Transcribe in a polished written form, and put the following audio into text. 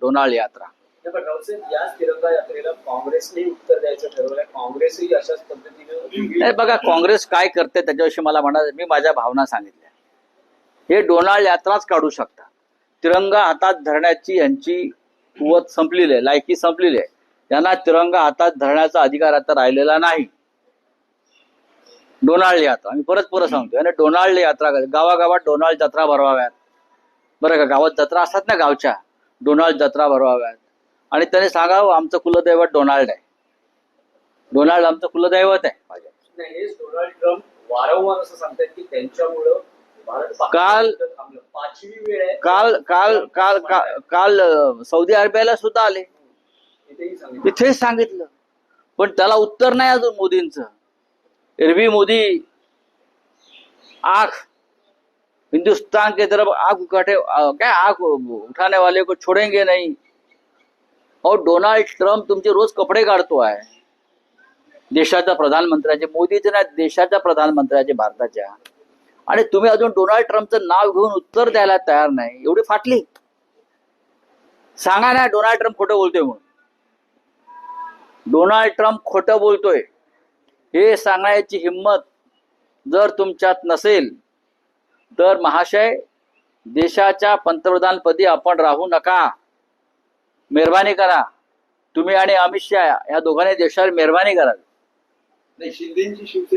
Donald यात्रा. पण रावसाहेब, याच तिरंगा यात्रेला काँग्रेसने उत्तर द्यायचं ठरवलंय. काँग्रेसही अशाच पद्धतीने. नाही बघा, काँग्रेस काय करते त्याच्याविषयी मला म्हणायचं, मी माझ्या भावना सांगितल्या. हे डोनाल्ड यात्राच काढू शकता. तिरंगा हातात धरण्याची यांची कुवत संपलेली आहे, लायकी संपलेली आहे. त्यांना तिरंगा हातात धरण्याचा अधिकार आता राहिलेला नाही. डोनाल्ड यात्रा आम्ही परत सांगतोय, आणि डोनाल्ड यात्रा गावागावात डोनाल्ड जत्रा भरवाव्यात. बरं का, गावात जत्रा असतात ना गावच्या, डोनाल्ड जत्रा भरवाव्यात. आणि त्याने सांगावं आमचं कुलदैवत डोनाल्ड आहे. डोनाल्ड आमचं कुलदैवत आहे. हेच डोनाल्ड ट्रम्प वारंवार असं सांगतात की त्यांच्यामुळं काल 5वी वेळ आहे. काल काल काल काल सौदी अरेबियाला सुद्धा आले, तिथेच सांगितलं. पण त्याला उत्तर नाही अजून मोदींचं. एरवी मोदी आंख हिंदुस्तान के तरफ आंख उठाने क्या आंख उठाने वाले को छोडेंगे नहीं. और डोनाल्ड ट्रम्प तुमचे रोज कपडे काढतो आहे देशाच्या प्रधानमंत्र्याचे, मोदीचे नाही, देशाच्या प्रधानमंत्र्याचे, भारताच्या. आणि तुम्ही अजून डोनाल्ड ट्रम्पचं नाव घेऊन उत्तर द्यायला तयार नाही. एवढी फाटली. सांगा ना डोनाल्ड ट्रम्प खोटं बोलतोय म्हणून. डोनाल्ड ट्रम्प खोटं बोलतोय हे सांगण्याची हिंमत जर तुमच्यात नसेल तर महाशय, देशाच्या पंतप्रधानपदी आपण राहू नका. मेहरबानी करा. तुम्ही आणि अमित शहा या दोघांनी देशावर मेहरबानी करा. नाही, शिंदेची शिवसेना